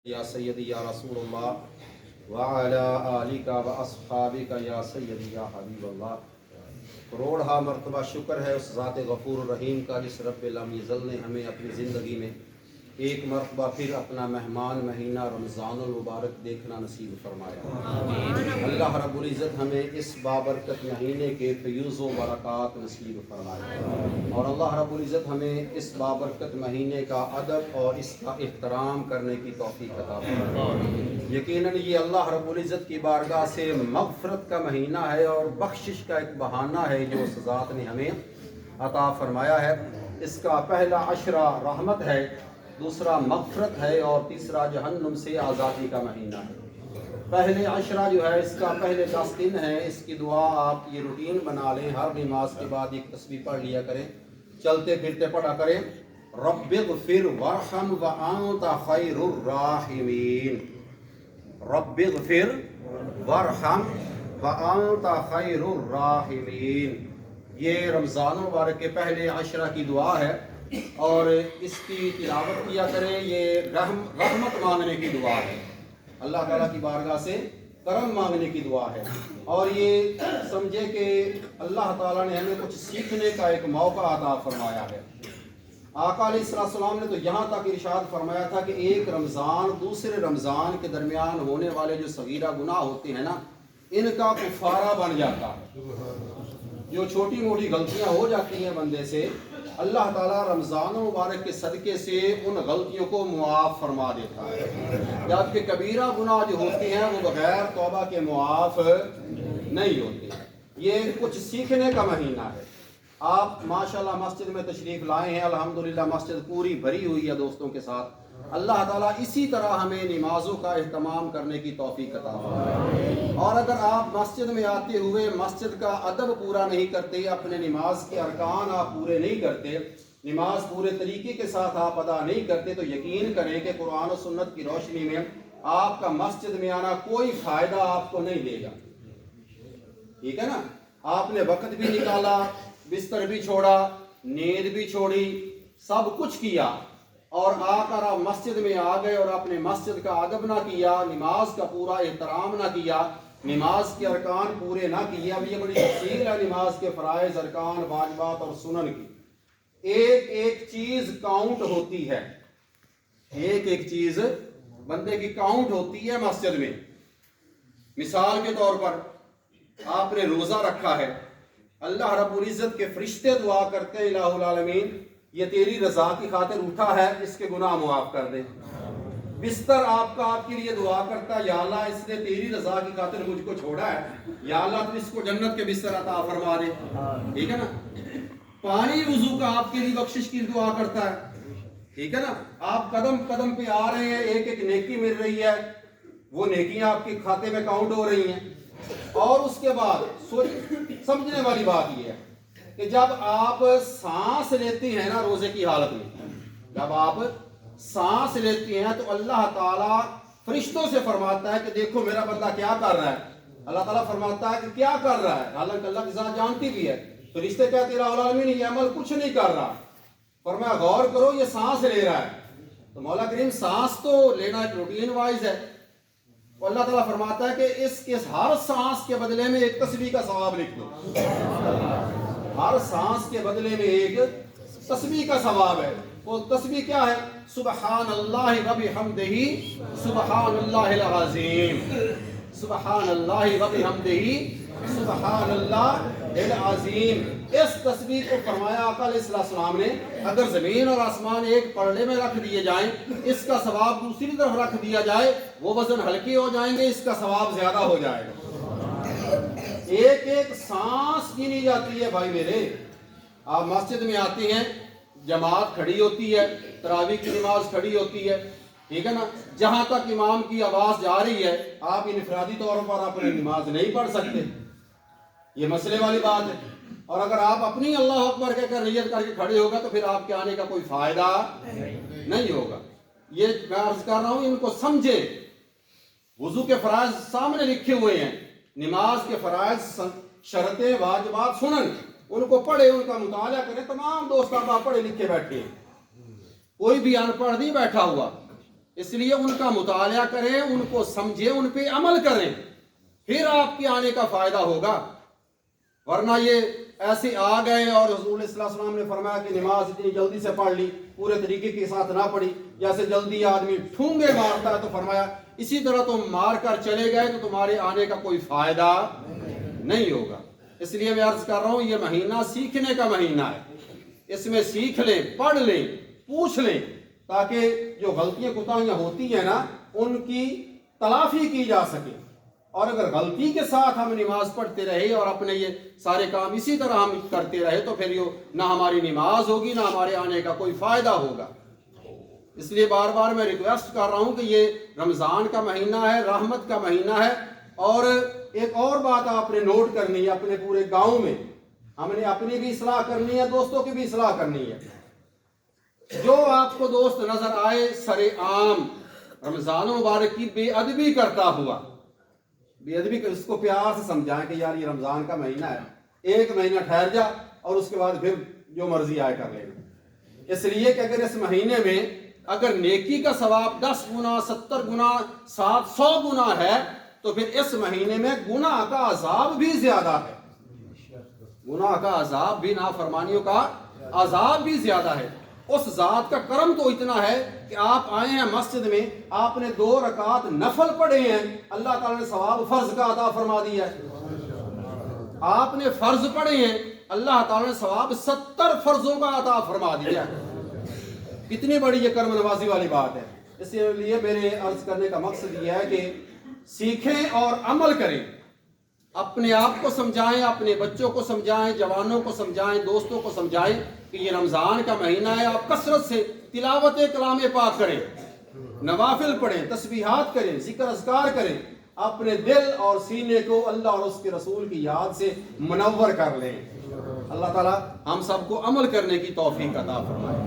یا سیدی یا رسول اللہ وعلی آلک و اصحابک یا سیدی یا حبیب اللہ۔ کروڑہا مرتبہ شکر ہے اس ذات غفور الرحیم کا جس رب لم یزل نے ہمیں اپنی زندگی میں ایک مرتبہ پھر اپنا مہمان مہینہ رمضان المبارک دیکھنا نصیب فرمایا۔ اللہ رب العزت ہمیں اس بابرکت مہینے کے فیوز و برکات نصیب فرمائے، اور اللہ رب العزت ہمیں اس بابرکت مہینے کا ادب اور اس کا احترام کرنے کی توفیق عطا فرمائے۔ یقیناً یہ اللہ رب العزت کی بارگاہ سے مغفرت کا مہینہ ہے اور بخشش کا ایک بہانہ ہے جو اس ذات نے ہمیں عطا فرمایا ہے۔ اس کا پہلا عشرہ رحمت ہے، دوسرا مغفرت ہے، اور تیسرا جہنم سے آزادی کا مہینہ ہے۔ پہلے عشرہ جو ہے اس کا پہلے 10 دن ہے، اس کی دعا آپ یہ روٹین بنا لیں، ہر نماز کے بعد ایک تسبیح پڑھ لیا کریں، چلتے پھرتے پڑھا کریں، رب اغفر وارحم وانت خیر الراحمین، رب اغفر وارحم وانت خیر الراحمین۔ یہ رمضان المبارک کے پہلے عشرہ کی دعا ہے اور اس کی تلاوت کیا کریں۔ یہ رحمت مانگنے کی دعا ہے، اللہ تعالیٰ کی بارگاہ سے کرم مانگنے کی دعا ہے، اور یہ سمجھے کہ اللہ تعالیٰ نے ہمیں کچھ سیکھنے کا ایک موقع عطا فرمایا ہے۔ آقا علیہ السلام نے تو یہاں تک ارشاد فرمایا تھا کہ ایک رمضان دوسرے رمضان کے درمیان ہونے والے جو صغیرہ گناہ ہوتے ہیں نا، ان کا کفارہ بن جاتا ہے۔ جو چھوٹی موٹی غلطیاں ہو جاتی ہیں بندے سے، اللہ تعالیٰ رمضان مبارک کے صدقے سے ان غلطیوں کو معاف فرما دیتا ہے، جبکہ کبیرہ گناہ جو ہوتے ہیں وہ بغیر توبہ کے معاف نہیں ہوتے۔ یہ کچھ سیکھنے کا مہینہ ہے۔ آپ ماشاءاللہ مسجد میں تشریف لائے ہیں، الحمدللہ مسجد پوری بھری ہوئی ہے دوستوں کے ساتھ۔ اللہ تعالیٰ اسی طرح ہمیں نمازوں کا اہتمام کرنے کی توفیق عطا فرمائے، اور اگر آپ مسجد میں آتے ہوئے مسجد کا ادب پورا نہیں کرتے، اپنے نماز کے ارکان آپ پورے نہیں کرتے، نماز پورے طریقے کے ساتھ آپ ادا نہیں کرتے، تو یقین کریں کہ قرآن و سنت کی روشنی میں آپ کا مسجد میں آنا کوئی فائدہ آپ کو نہیں دے گا۔ ٹھیک ہے نا؟ آپ نے وقت بھی نکالا، بستر بھی چھوڑا، نیند بھی چھوڑی، سب کچھ کیا، اور آ کر آپ مسجد میں آ گئے اور اپنے مسجد کا ادب نہ کیا، نماز کا پورا احترام نہ کیا، نماز کے ارکان پورے نہ کیے۔ اب یہ بڑی تفصیل ہے نماز کے فرائض، ارکان، واجبات اور سنن کی۔ ایک ایک چیز کاؤنٹ ہوتی ہے، ایک ایک چیز بندے کی کاؤنٹ ہوتی ہے مسجد میں۔ مثال کے طور پر آپ نے روزہ رکھا ہے، اللہ رب العزت کے فرشتے دعا کرتے ہیں، الہ العالمین یہ تیری رضا کی خاطر اٹھا ہے، اس کے گناہ معاف کر دے۔ بستر آپ کا آپ کے لیے دعا کرتا ہے، یا اللہ اس نے تیری رضا کی خاطر مجھ کو چھوڑا ہے، یا اللہ تو اس کو جنت کے بستر عطا فرما دے۔ ٹھیک ہے نا؟ پانی وضو کا آپ کے لیے بخشش کی دعا کرتا ہے۔ ٹھیک ہے نا؟ آپ قدم قدم پہ آ رہے ہیں، ایک ایک نیکی مل رہی ہے، وہ نیکیاں آپ کے کھاتے میں کاؤنٹ ہو رہی ہیں۔ اور اس کے بعد سمجھنے والی بات یہ ہے کہ جب آپ سانس لیتے ہیں نا روزے کی حالت میں، جب آپ سانس لیتے ہیں تو اللہ تعالیٰ فرشتوں سے فرماتا ہے کہ دیکھو میرا بندہ کیا کر رہا ہے۔ اللہ تعالیٰ فرماتا ہے کہ کیا کر رہا ہے، حالانکہ اللہ کی ذات جانتی بھی ہے۔ فرشتے کہتے ہیں الہ العالمین یہ عمل کچھ نہیں کر رہا۔ فرمایا غور کرو یہ سانس لے رہا ہے۔ تو مولا کریم سانس تو لینا ایک روٹین وائز ہے، اللہ تعالیٰ فرماتا ہے کہ اس کے ہر سانس کے بدلے میں ایک تسبیح کا ثواب لکھ دو۔ ہر سانس کے بدلے میں ایک تسبیح کا ثواب ہے۔ وہ تسبیح کیا ہے؟ سبحان اللہ و بحمدہ سبحان اللہ العظیم، سبحان اللہ و بحمدہ سبحان اللہ العظیم۔ اس تسبیح کو فرمایا آقا علیہ السلام نے اگر زمین اور آسمان ایک پلڑے میں رکھ دیے جائیں، اس کا ثواب دوسری طرف رکھ دیا جائے، وہ وزن ہلکے ہو جائیں گے، اس کا ثواب زیادہ ہو جائے گا۔ ایک ایک سانس گنی جاتی ہے بھائی میرے۔ آپ مسجد میں آتے ہیں، جماعت کھڑی ہوتی ہے، تراویح کی نماز کھڑی ہوتی ہے، ٹھیک ہے نا؟ جہاں تک امام کی آواز جا رہی ہے آپ انفرادی طور پر اپنی نماز نہیں پڑھ سکتے، یہ مسئلے والی بات ہے۔ اور اگر آپ اپنی اللہ اکبر کہہ کر نیت کر کے کھڑے ہوگا تو پھر آپ کے آنے کا کوئی فائدہ نہیں ہوگا۔ یہ میں عرض کر رہا ہوں، ان کو سمجھے۔ وضو کے فرائض سامنے لکھے ہوئے ہیں، نماز کے فرائض، شرطیں، واجبات، سنن، ان کو پڑھے، ان کا مطالعہ کریں۔ تمام دوست آپ پڑھے لکھے بیٹھے ہیں، کوئی بھی ان پڑھ نہیں بیٹھا ہوا۔ اس لیے ان کا مطالعہ کریں، ان کو سمجھیں، ان پہ عمل کریں، پھر آپ کے آنے کا فائدہ ہوگا۔ ورنہ یہ ایسے آ گئے اور حضور صلی اللہ علیہ وسلم نے فرمایا کہ نماز اتنی جلدی سے پڑھ لی، پورے طریقے کے ساتھ نہ پڑھی، جیسے جلدی آدمی ٹھونگے مارتا ہے، تو فرمایا اسی طرح تم مار کر چلے گئے تو تمہارے آنے کا کوئی فائدہ نہیں ہوگا۔ اس لیے میں عرض کر رہا ہوں یہ مہینہ سیکھنے کا مہینہ ہے، اس میں سیکھ لیں، پڑھ لیں، پوچھ لیں، تاکہ جو غلطیاں کوتاہیاں ہوتی ہیں نا ان کی تلافی کی جا سکے۔ اور اگر غلطی کے ساتھ ہم نماز پڑھتے رہے اور اپنے یہ سارے کام اسی طرح ہم کرتے رہے تو پھر نہ ہماری نماز ہوگی، نہ ہمارے آنے کا کوئی فائدہ ہوگا۔ اس لیے بار بار میں ریکویسٹ کر رہا ہوں کہ یہ رمضان کا مہینہ ہے، رحمت کا مہینہ ہے۔ اور ایک اور بات آپ نے نوٹ کرنی ہے، اپنے پورے گاؤں میں ہم نے اپنی بھی اصلاح کرنی ہے، دوستوں کی بھی اصلاح کرنی ہے۔ جو آپ کو دوست نظر آئے سر عام رمضان مبارک کی بے ادبی کرتا ہوا، بے ادبی اس کو پیار سے سمجھائیں کہ یار یہ رمضان کا مہینہ ہے، ایک مہینہ ٹھہر جا اور اس کے بعد پھر جو مرضی آئے کر لینا۔ اس لیے کہ اگر اس مہینے میں اگر نیکی کا ثواب 10 گنا، 70 گنا، 700 گنا ہے تو پھر اس مہینے میں گناہ کا عذاب بھی زیادہ ہے، گناہ کا عذاب بھی، نافرمانیوں کا عذاب بھی زیادہ ہے۔ اس ذات کا کرم تو اتنا ہے کہ آپ آئے ہیں مسجد میں، آپ نے 2 رکعت نفل پڑھے ہیں، اللہ تعالیٰ نے ثواب فرض کا عطا فرما دیا ہے۔ آپ نے فرض پڑھے ہیں، اللہ تعالیٰ نے ثواب 70 فرضوں کا عطا فرما دیا ہے۔ کتنی بڑی یہ کرم نوازی والی بات ہے۔ اس لیے میرے عرض کرنے کا مقصد یہ ہے کہ سیکھیں اور عمل کریں، اپنے آپ کو سمجھائیں، اپنے بچوں کو سمجھائیں، جوانوں کو سمجھائیں، دوستوں کو سمجھائیں کہ یہ رمضان کا مہینہ ہے۔ آپ کثرت سے تلاوت کلام پاک کریں، نوافل پڑھیں، تسبیحات کریں، ذکر اذکار کریں، اپنے دل اور سینے کو اللہ اور اس کے رسول کی یاد سے منور کر لیں۔ اللہ تعالیٰ ہم سب کو عمل کرنے کی توفیق عطا فرمائے۔